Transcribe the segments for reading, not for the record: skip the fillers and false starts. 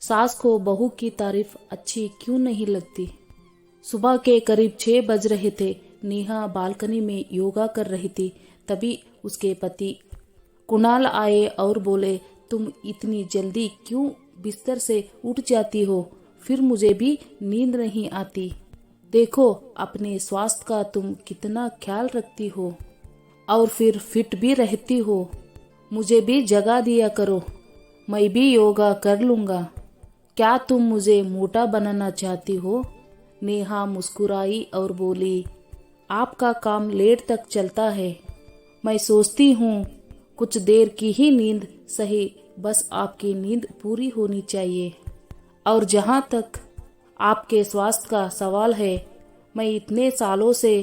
सास को बहू की तारीफ अच्छी क्यों नहीं लगती। सुबह के करीब 6 बज रहे थे। नेहा बालकनी में योगा कर रही थी। तभी उसके पति कुणाल आए और बोले, तुम इतनी जल्दी क्यों बिस्तर से उठ जाती हो? फिर मुझे भी नींद नहीं आती। देखो अपने स्वास्थ्य का तुम कितना ख्याल रखती हो और फिर फिट भी रहती हो। मुझे भी जगा दिया करो, मैं भी योगा कर लूंगा। क्या तुम मुझे मोटा बनाना चाहती हो? नेहा मुस्कुराई और बोली, आपका काम लेट तक चलता है। मैं सोचती हूँ कुछ देर की ही नींद सही, बस आपकी नींद पूरी होनी चाहिए। और जहाँ तक आपके स्वास्थ्य का सवाल है, मैं इतने सालों से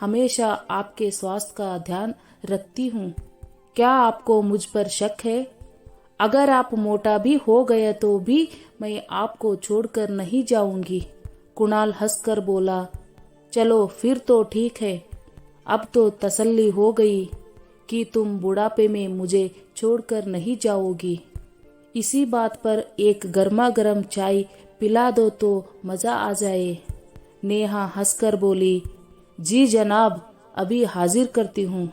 हमेशा आपके स्वास्थ्य का ध्यान रखती हूँ। क्या आपको मुझ पर शक है? अगर आप मोटा भी हो गए तो भी मैं आपको छोड़कर नहीं जाऊंगी। कुणाल हंसकर बोला, चलो फिर तो ठीक है। अब तो तसल्ली हो गई कि तुम बुढ़ापे में मुझे छोड़कर नहीं जाओगी। इसी बात पर एक गर्मा गर्म चाय पिला दो तो मजा आ जाए। नेहा हंसकर बोली, जी जनाब, अभी हाजिर करती हूँ।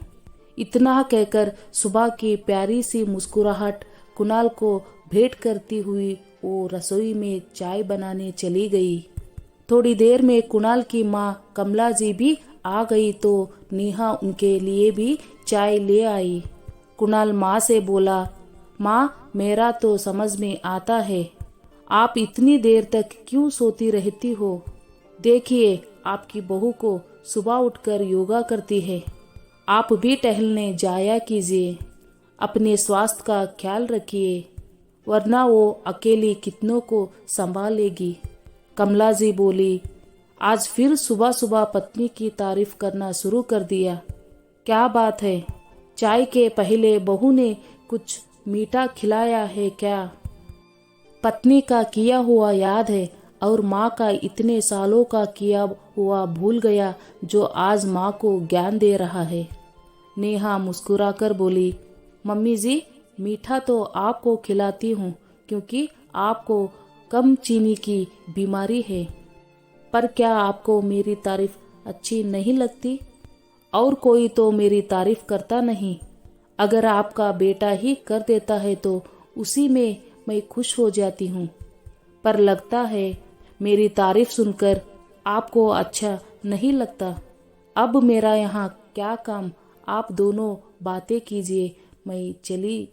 इतना कहकर सुबह की प्यारी सी मुस्कुराहट कुणाल को भेंट करती हुई वो रसोई में चाय बनाने चली गई। थोड़ी देर में कुणाल की माँ कमला जी भी आ गई तो नेहा उनके लिए भी चाय ले आई। कुणाल माँ से बोला, माँ मेरा तो समझ में आता है, आप इतनी देर तक क्यों सोती रहती हो? देखिए आपकी बहू को सुबह उठकर योगा करती है, आप भी टहलने जाया कीजिए। अपने स्वास्थ्य का ख्याल रखिए, वरना वो अकेली कितनों को संभालेगी। कमला जी बोली, आज फिर सुबह सुबह पत्नी की तारीफ करना शुरू कर दिया। क्या बात है, चाय के पहले बहू ने कुछ मीठा खिलाया है क्या? पत्नी का किया हुआ याद है और माँ का इतने सालों का किया हुआ भूल गया जो आज माँ को ज्ञान दे रहा है। नेहा मुस्कुराकर बोली, मम्मी जी मीठा तो आपको खिलाती हूँ क्योंकि आपको कम चीनी की बीमारी है। पर क्या आपको मेरी तारीफ अच्छी नहीं लगती? और कोई तो मेरी तारीफ करता नहीं। अगर आपका बेटा ही कर देता है तो उसी में मैं खुश हो जाती हूँ। पर लगता है मेरी तारीफ सुनकर आपको अच्छा नहीं लगता। अब मेरा यहाँ क्या काम, आप दोनों बातें कीजिए, मैं चली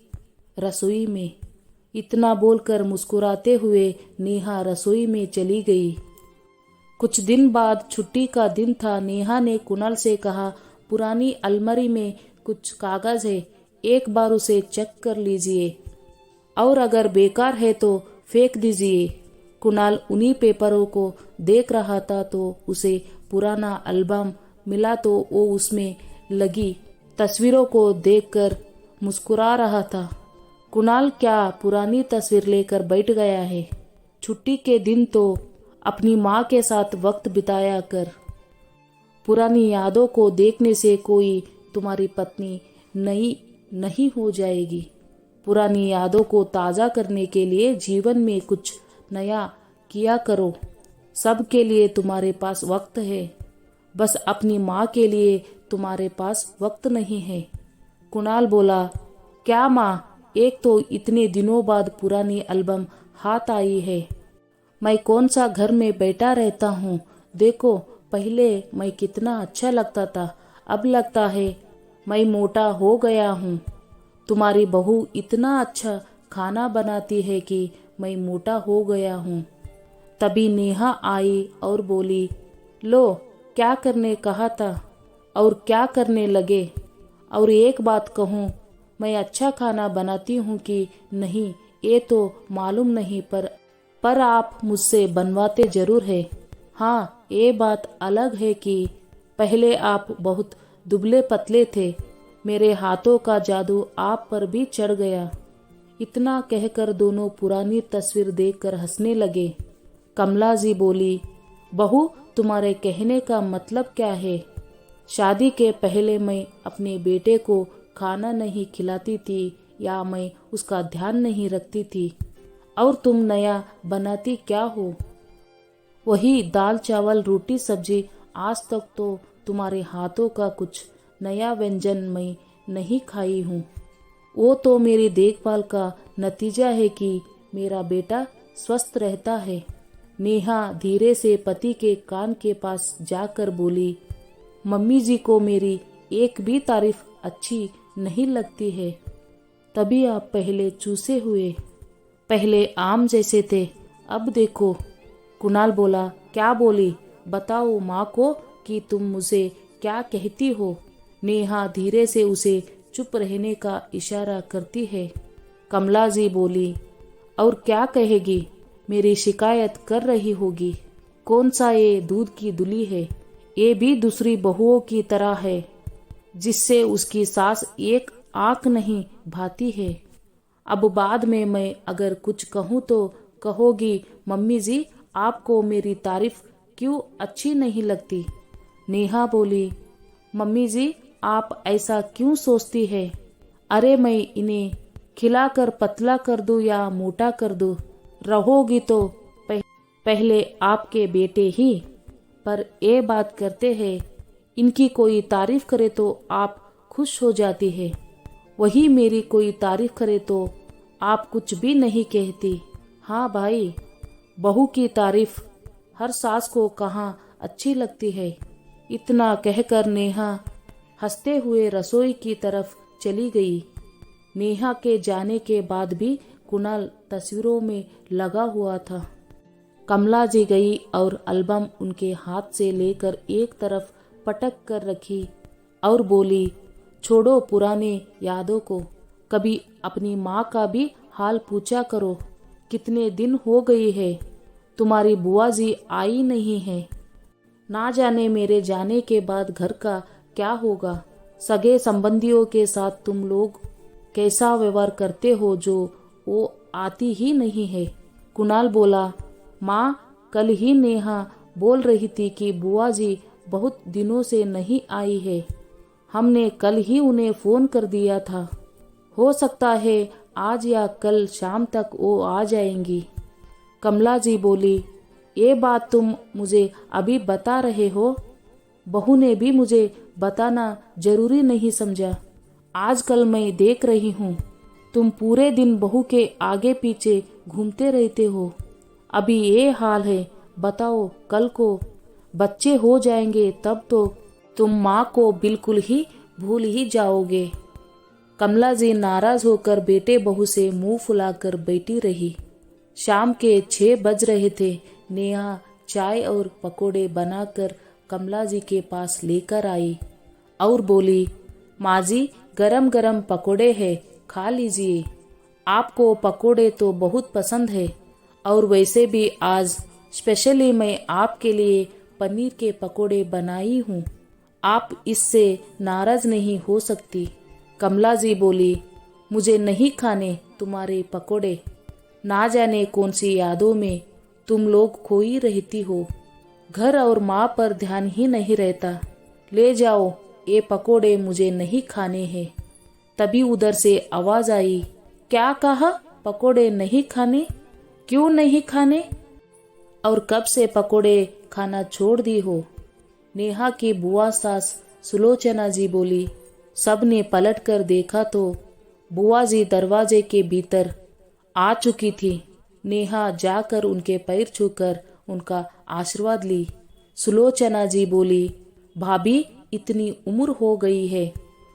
रसोई में। इतना बोलकर मुस्कुराते हुए नेहा रसोई में चली गई। कुछ दिन बाद छुट्टी का दिन था। नेहा ने कुणाल से कहा, पुरानी अलमारी में कुछ कागज है, एक बार उसे चेक कर लीजिए और अगर बेकार है तो फेंक दीजिए। कुणाल उन्हीं पेपरों को देख रहा था तो उसे पुराना एल्बम मिला तो वो उसमें लगी तस्वीरों को देखकर मुस्कुरा रहा था। कुणाल क्या पुरानी तस्वीर लेकर बैठ गया है? छुट्टी के दिन तो अपनी माँ के साथ वक्त बिताया कर। पुरानी यादों को देखने से कोई तुम्हारी पत्नी नहीं हो जाएगी। पुरानी यादों को ताज़ा करने के लिए जीवन में कुछ नया किया करो। सबके लिए तुम्हारे पास वक्त है, बस अपनी माँ के लिए तुम्हारे पास वक्त नहीं है। कुणाल बोला, क्या माँ, एक तो इतने दिनों बाद पुरानी एल्बम हाथ आई है। मैं कौन सा घर में बैठा रहता हूँ। देखो पहले मैं कितना अच्छा लगता था, अब लगता है मैं मोटा हो गया हूँ। तुम्हारी बहू इतना अच्छा खाना बनाती है कि मैं मोटा हो गया हूँ। तभी नेहा आई और बोली, लो क्या करने कहा था और क्या करने लगे। और एक बात कहूँ, मैं अच्छा खाना बनाती हूँ कि नहीं ये तो मालूम नहीं, पर आप मुझसे बनवाते जरूर है। हाँ ये बात अलग है कि पहले आप बहुत दुबले पतले थे, मेरे हाथों का जादू आप पर भी चढ़ गया। इतना कहकर दोनों पुरानी तस्वीर देखकर हंसने लगे। कमला जी बोली, बहू तुम्हारे कहने का मतलब क्या है? शादी के पहले मैं अपने बेटे को खाना नहीं खिलाती थी या मैं उसका ध्यान नहीं रखती थी। और तुम नया बनाती क्या हो? वही दाल चावल रोटी सब्जी। आज तक तो तुम्हारे हाथों का कुछ नया व्यंजन मैं नहीं खाई हूँ। वो तो मेरी देखभाल का नतीजा है कि मेरा बेटा स्वस्थ रहता है। नेहा धीरे से पति के कान के पास जाकर बोली, मम्मी जी को मेरी एक भी तारीफ अच्छी नहीं लगती है। तभी आप पहले चूसे हुए, पहले आम जैसे थे, अब देखो। कुणाल बोला, क्या बोली? बताओ माँ को कि तुम मुझे क्या कहती हो। नेहा धीरे से उसे चुप रहने का इशारा करती है। कमला जी बोली, और क्या कहेगी? मेरी शिकायत कर रही होगी। कौन सा ये दूध की दुली है? ये भी दूसरी बहुओं की तरह है, जिससे उसकी सास एक आंख नहीं भाती है। अब बाद में मैं अगर कुछ कहूँ तो कहोगी, मम्मी जी आपको मेरी तारीफ क्यों अच्छी नहीं लगती? नेहा बोली, मम्मी जी आप ऐसा क्यों सोचती है? अरे मैं इन्हें खिलाकर पतला कर दूं या मोटा कर दूं? रहोगी तो पहले आपके बेटे ही। पर ये बात करते हैं, इनकी कोई तारीफ करे तो आप खुश हो जाती है, वही मेरी कोई तारीफ करे तो आप कुछ भी नहीं कहती। हाँ भाई, बहू की तारीफ हर सास को कहाँ अच्छी लगती है। इतना कहकर नेहा हंसते हुए रसोई की तरफ चली गई। नेहा के जाने के बाद भी कुणाल तस्वीरों में लगा हुआ था। कमला जी गई और एल्बम उनके हाथ से लेकर एक तरफ पटक कर रखी और बोली, छोड़ो पुराने यादों को, कभी अपनी माँ का भी हाल पूछा करो। कितने दिन हो गई है तुम्हारी बुआ जी आई नहीं है। ना जाने मेरे जाने के बाद घर का क्या होगा। सगे संबंधियों के साथ तुम लोग कैसा व्यवहार करते हो जो वो आती ही नहीं है। कुणाल बोला, माँ कल ही नेहा बोल रही थी कि बुआ जी बहुत दिनों से नहीं आई है। हमने कल ही उन्हें फोन कर दिया था। हो सकता है आज या कल शाम तक वो आ जाएंगी। कमला जी बोली, ये बात तुम मुझे अभी बता रहे हो? बहू ने भी मुझे बताना जरूरी नहीं समझा। आजकल मैं देख रही हूँ तुम पूरे दिन बहू के आगे पीछे घूमते रहते हो। अभी ये हाल है, बताओ कल को बच्चे हो जाएंगे तब तो तुम माँ को बिल्कुल ही भूल ही जाओगे। कमला जी नाराज होकर बेटे बहू से मुंह फुलाकर बैठी रही। शाम के 6 बज रहे थे। नेहा चाय और पकोड़े बनाकर कमला जी के पास लेकर आई और बोली, माँ जी गरम गरम पकोड़े हैं, खा लीजिए। आपको पकोड़े तो बहुत पसंद है और वैसे भी आज स्पेशली मैं आपके लिए पनीर के पकोड़े बनाई हूँ। आप इससे नाराज नहीं हो सकती। कमला जी बोली, मुझे नहीं खाने तुम्हारे पकोड़े। ना जाने कौन सी यादों में तुम लोग खोई रहती हो। घर और माँ पर ध्यान ही नहीं रहता। ले जाओ, ये पकोड़े मुझे नहीं खाने हैं। तभी उधर से आवाज आई, क्या कहा? पकोड़े नहीं खाने? क्यों नहीं खाने? और कब से पकोड़े खाना छोड़ दी हो? नेहा की बुआ सास सुलोचना जी बोली। सबने पलट कर देखा तो बुआ जी दरवाजे के भीतर आ चुकी थी। नेहा जाकर उनके पैर छूकर उनका आशीर्वाद ली। सुलोचना जी बोली, भाभी इतनी उम्र हो गई है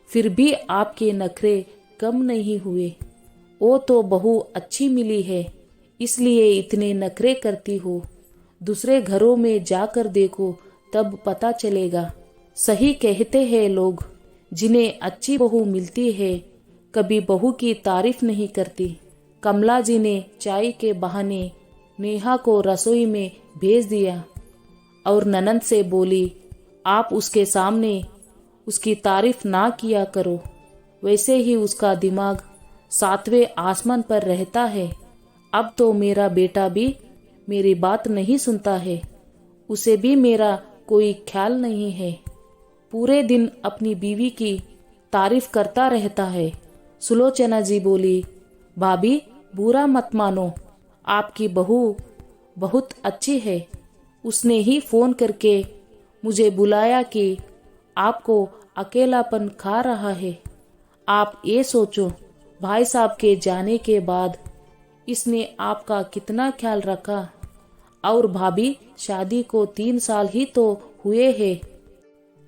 फिर भी आपके नखरे कम नहीं हुए। वो तो बहू अच्छी मिली है इसलिए इतने नखरे करती हो। दूसरे घरों में जाकर देखो तब पता चलेगा। सही कहते हैं लोग, जिन्हें अच्छी बहू मिलती है कभी बहू की तारीफ नहीं करती। कमला जी ने चाय के बहाने नेहा को रसोई में भेज दिया और ननंद से बोली, आप उसके सामने उसकी तारीफ ना किया करो, वैसे ही उसका दिमाग 7वें आसमान पर रहता है। अब तो मेरा बेटा भी मेरी बात नहीं सुनता है, उसे भी मेरा कोई ख्याल नहीं है। पूरे दिन अपनी बीवी की तारीफ करता रहता है। सुलोचना जी बोली, भाभी बुरा मत मानो, आपकी बहू बहुत अच्छी है। उसने ही फोन करके मुझे बुलाया कि आपको अकेलापन खा रहा है। आप ये सोचो, भाई साहब के जाने के बाद इसने आपका कितना ख्याल रखा। और भाभी, शादी को 3 साल ही तो हुए हैं।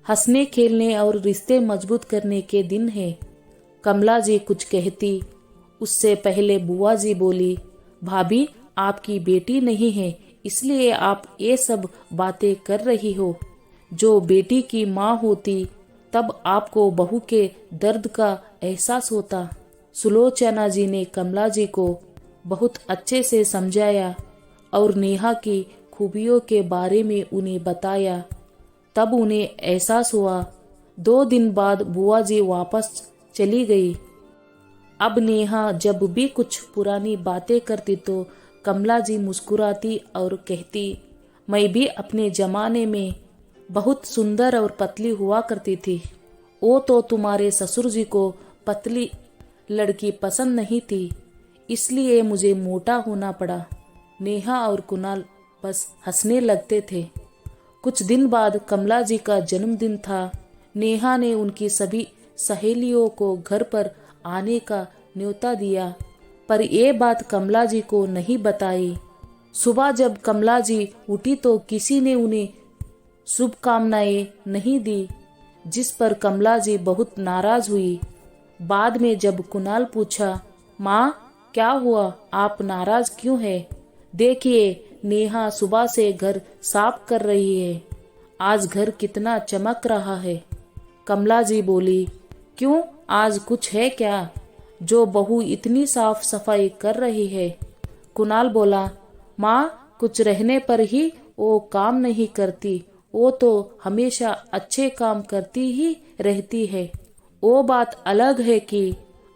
हंसने खेलने और रिश्ते मजबूत करने के दिन है। कमला जी कुछ कहती उससे पहले बुआ जी बोली, भाभी, आपकी बेटी नहीं है इसलिए आप ये सब बातें कर रही हो। जो बेटी की माँ होती तब आपको बहू के दर्द का एहसास होता। सुलोचना जी ने कमला जी को बहुत अच्छे से समझाया और नेहा की खूबियों के बारे में उन्हें बताया। तब उन्हें एहसास हुआ। 2 दिन बाद बुआ जी वापस चली गई। अब नेहा जब भी कुछ पुरानी बातें करती तो कमला जी मुस्कुराती और कहती, मैं भी अपने जमाने में बहुत सुंदर और पतली हुआ करती थी। वो तो तुम्हारे ससुर जी को पतली लड़की पसंद नहीं थी, इसलिए मुझे मोटा होना पड़ा। नेहा और कुणाल बस हंसने लगते थे। कुछ दिन बाद कमला जी का जन्मदिन था। नेहा ने उनकी सभी सहेलियों को घर पर आने का न्योता दिया, पर ये बात कमला जी को नहीं बताई। सुबह जब कमला जी उठी तो किसी ने उन्हें शुभकामनाएं नहीं दी, जिस पर कमला जी बहुत नाराज हुई। बाद में जब कुणाल पूछा, माँ क्या हुआ, आप नाराज क्यों है? देखिए, नेहा सुबह से घर साफ कर रही है। आज घर कितना चमक रहा है। कमला जी बोली, क्यों, आज कुछ है क्या जो बहू इतनी साफ सफाई कर रही है? कुणाल बोला, माँ, कुछ रहने पर ही वो काम नहीं करती। वो तो हमेशा अच्छे काम करती ही रहती है। वो बात अलग है कि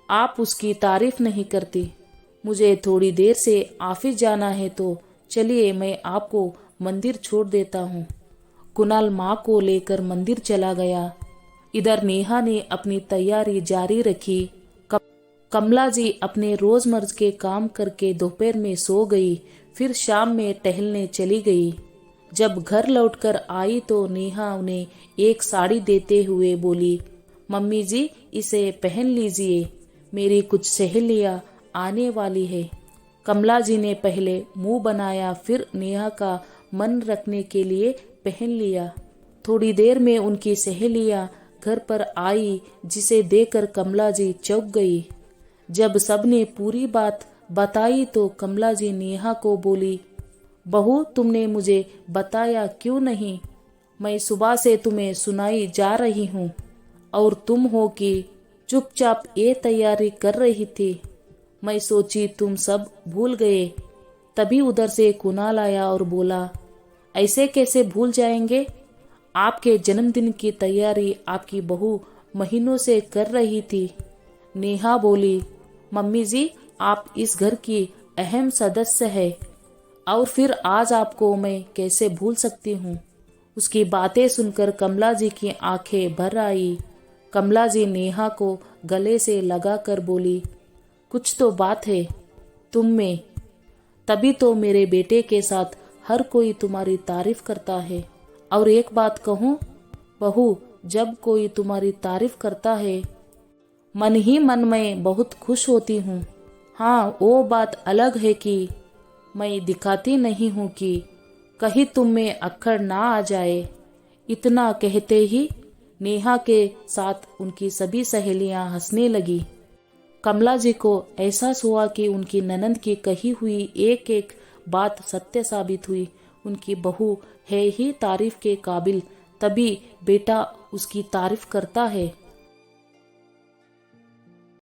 आप उसकी तारीफ नहीं करती। मुझे थोड़ी देर से ऑफिस जाना है तो चलिए मैं आपको मंदिर छोड़ देता हूँ। कुणाल माँ को लेकर मंदिर चला गया। इधर नेहा ने अपनी तैयारी जारी रखी। कमला जी अपने रोजमर्रा के काम करके दोपहर में सो गई, फिर शाम में टहलने चली गई। जब घर लौटकर आई तो नेहा उन्हें एक साड़ी देते हुए बोली, मम्मी जी, इसे पहन लीजिए, मेरी कुछ सहेलियां आने वाली है। कमला जी ने पहले मुंह बनाया, फिर नेहा का मन रखने के लिए पहन लिया। थोड़ी देर में उनकी सहेलियां घर पर आई, जिसे देखकर कमला जी चौंक गई। जब सबने पूरी बात बताई तो कमला जी नेहा को बोली, बहू, तुमने मुझे बताया क्यों नहीं? मैं सुबह से तुम्हें सुनाई जा रही हूँ और तुम हो कि चुपचाप ये तैयारी कर रही थी। मैं सोची तुम सब भूल गए। तभी उधर से कुणाल आया और बोला, ऐसे कैसे भूल जाएंगे? आपके जन्मदिन की तैयारी आपकी बहू महीनों से कर रही थी। नेहा बोली, मम्मी जी, आप इस घर की अहम सदस्य है और फिर आज आपको मैं कैसे भूल सकती हूँ? उसकी बातें सुनकर कमला जी की आंखें भर आई। कमला जी नेहा को गले से लगाकर बोली, कुछ तो बात है तुम में, तभी तो मेरे बेटे के साथ हर कोई तुम्हारी तारीफ करता है। और एक बात कहूँ बहू, जब कोई तुम्हारी तारीफ करता है मन ही मन में बहुत खुश होती हूँ। हाँ, वो बात अलग है कि मैं दिखाती नहीं हूँ कि कहीं तुम में अक्खड़ ना आ जाए। इतना कहते ही नेहा के साथ उनकी सभी सहेलियां हंसने लगी। कमला जी को एहसास हुआ कि उनकी ननंद की कही हुई एक एक बात सत्य साबित हुई। उनकी बहू है ही तारीफ के काबिल, तभी बेटा उसकी तारीफ करता है।